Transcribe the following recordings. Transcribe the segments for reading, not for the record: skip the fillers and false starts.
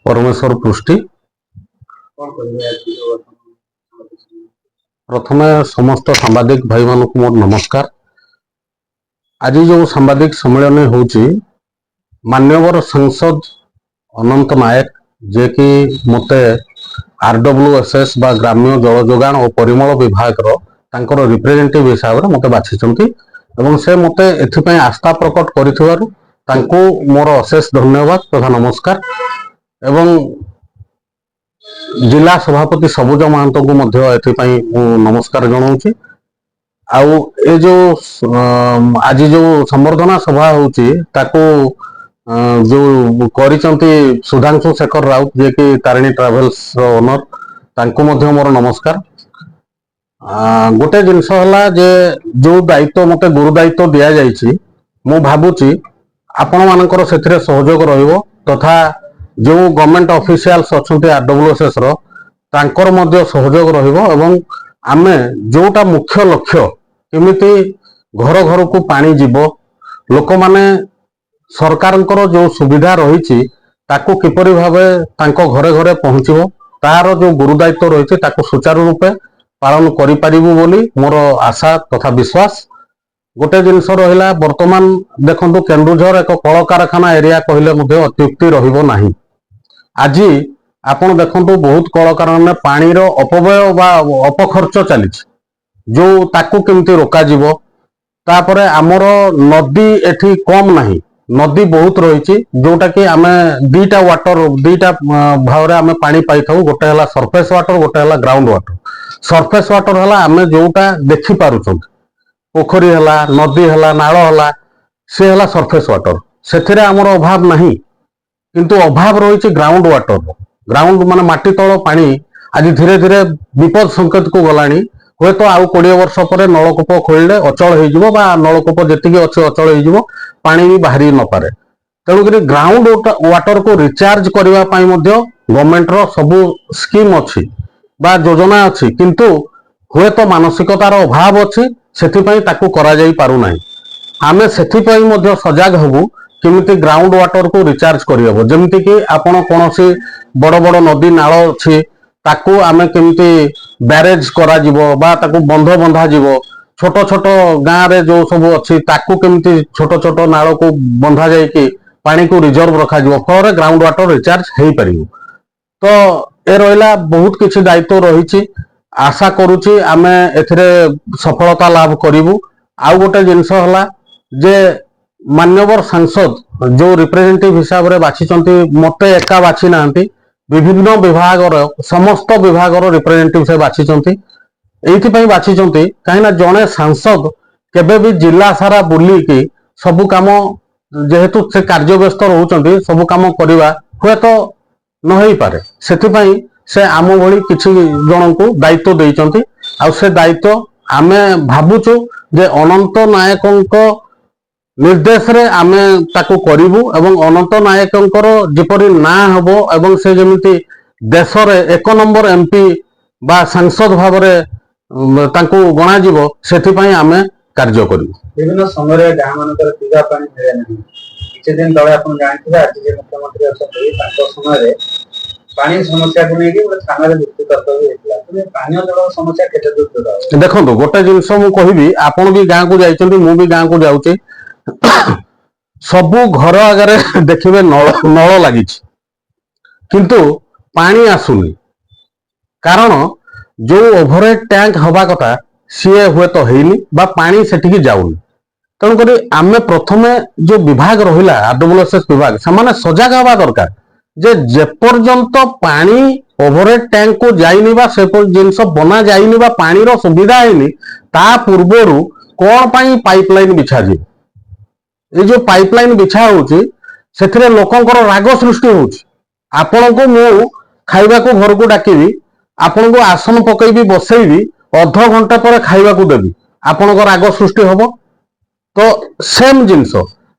परमेश्वर पृष्टि प्रथमे समस्त सांबादिक भाई मान को मोर नमस्कार। आज जो सांबादिक सम्मेलन होची मान्यवर सांसद अनंत नायक जे कि मते RWSS बा ग्राम्य जल जोगान और परिमल विभाग रो रिप्रेजेंटेटिव हिसाब से मते बाछिचंती एवं से मते एथिपई आस्था प्रकट करिथिबारु तांको मोर अशेष धन्यवाद तथा नमस्कार। एवं जिला सभापति सबुज महांतो को मध्य एथिपई नमस्कार जणाउची। आउ ए जो आज जो संवर्धना सभा होची ताको जो करिचंती सुधांशु शेखर राउत जे कि तारिणी ट्रावेल्स ओनर तांको मध्य मोर नमस्कार। गोटे जिनस हला जे जो दायित्व मते गुरु दायित्व दिया जायछि मु भाबुची आपण मानकर सेथिरे सहयोग रहिबो तथा जो गवर्नमेंट ऑफिशियल्स अछंती RWSS रो तांकर मध्य सहयोग रहिबो एवं आमे जोटा मुख्य लक्ष्य केमिति घर घर को पानी जीवो लोक माने सरकारंकर जो सुविधा रही ताको किपरि भावे तांको घरे घरे पहुंचबो तार जो गुरु दायित्व रही ताको सुचारू रूपे पालन करि परिबु बोली मोर आशा तथा विश्वास। गोटे जिनस रहिला वर्तमान देखंतु केन्दुझर एक कल कारखाना एरिया कहले मध्ये अत्युक्ति रहिबो नाही। आज आपण देखंतु बहुत कल कारखाना पानी रो अपव्यय बा अपखर्च चली जो ताकू केमती रोका जीवो। तापरे आमर नदी एठी कम नाही नदी बहुत रही जोटा कि आमे दीटा वाटर दीटा भाव रे आमे पानी पाई थाउ गोटे हला सरफेस वाटर गोटे हला ग्राउंड वाटर। सरफेस वाटर हला आमे जोटा देखि पारुछन पोखरी हला नदी हला नाळ हला से हला सरफेस वाटर सेथिरे आमर अभाव नाही किंतु अभाव रही ग्राउंड वाटर ग्राउंड माने माटी तळ पानी आज धीरे धीरे विपद संकेत को गलानी हुए तो आउ 20 वर्ष पर नलकूप खोलिले अचल हो नलकूप जी अच्छे अचल हो पानी भी बाहरी न पारे। तेणुक ग्राउंड वाटर को रिचार्ज करने गवर्नमेंट रो सबू स्कीम अच्छी बा योजना अच्छी किंतु हुए तो मानसिकतार अभाव अच्छी से करा जाई पारु नाही। आमे सेथिपई मध्य सजाग हबु किमिति ग्राउंड वाटर को रिचार्ज करियबो जेमिति कि आपण कोनोसी बड़ बड़ नदी नाळ अछि ताकू आमे केमिति बैरेज करा जीवो बा ताकू बंध बंधा जीवो छोट छोट गाँ रे जो सब अच्छी ताकू केमिति छोट छोट नाळ को बंधा जाई कि पानी को रिजर्व रखा जीवो फल ग्राउंड वाटर रिचार्ज हेई परिबो। तो ए रहिला बहुत किछि दायित्व रहिछि आशा करूछि आमे एथिरे सफलता लाभ करिवु। आउ गोटे जिनस हला जे मान्यवर सांसद जो रिप्रेजेंटेटिव हिसाब रे बाछिचंती मते एका बाछि नांती विभिन्न विभाग समस्त विभाग रिप्रेजेंटेटिव से बाछिचंती एइथिपई बाछिचंती काहेना जणे सांसद केबे भी जिला सारा बुली की सबु काम जेहेतु से कार्य व्यस्त रहउचंती सबु काम करिवा हुए तो न होई पारे सेथिपई से आम भली किछि जण को दायित्व देइचंती आ से दायित्व आमे भाबुचु जे अनंत नायकंको निर्देश रे आमे ताको करिवु एवं अनंत नायकंकर जिपरि ना हबो एवं से जेमिति देश रे 1 नंबर MP बा सांसद भाव रे ताको गणा जीवो सेथिपई आमे कार्य करिवु। विभिन्न समय गाँ मानकर पीवा पानी मिले नहीं किछि दिन तळे आपण जानिथिबे आज जे मुख्यमंत्री अछथि ताको समय रे पानी समस्या को लेके गोटे थाना रे लिखित कर्तव्य हेतला तने पानी जल समस्या केते दूर दूर देखंतु गोटे जिंस मु कहिबी आपण भी गाँ को जाइचंती मु भी गाँ को जाउची सबु घर आगे देखिए नल लगी किंतु पानी आसुनी कारण जो ओभरहेड टैंक हवा कथा सी हुए तो हैनी बा पानी सेठी जाऊनी। तेणुक आमे प्रथमे जो विभाग रहिला RWSS विभाग से सजग हवा दरकार जे जेपर्यंत पानी ओभरहेड टैंक को जाइनी बा से जिनस बना जाइनी बा पानी रो सुविधा हैनी ता पूर्वरु कोन पाई पाइपलाइन बिछा जी ये जो पाइपलाइन बिछा होची सेथिरे लोकंकर राग सृष्टि होची। आपण को मु खाइबा को घर को डाकिबी आपण को आसन पकईबी बसईबी अध घंटा पर खाइबा को देबी आपण को राग सृष्टि होबो। तो सेम जिंस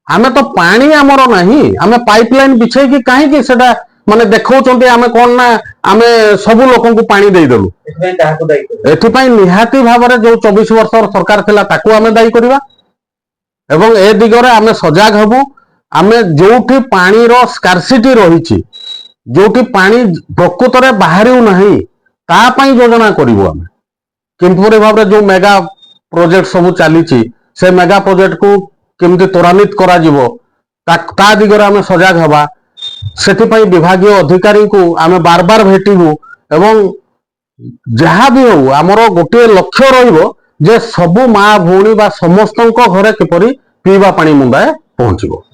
आमे तो पानी हमर नाही आमे पाइपलाइन बिछे कि काहे कि सेटा माने देखौचंती आमे कोन ना आमे सब लोकन को पानी देई देलु एथिपई निहाती भाव रे जो 24 वर्ष सरकार थिला ताकू आमे दायी करबा एवं ए दिगरे आमे सजाग हबु आमे जोठी पानीर स्कार्सिटी रही जोठी पानी प्रकृत बाहर नहीं तापाई योजना करूँ आम किपरि भाव में जो मेगा प्रोजेक्ट सब चली से मेगा प्रोजेक्ट को केमती त्वरान्वित करा ता दिगरे आम सजग हवा से विभागीय अधिकारी को आम बार बार भेटू एवं जहाँ भी हो आमर गोटे लक्ष्य रे सबू माँ भौणी समस्त घरे किपरि पीवा पानी मुंदाए पहुंचो।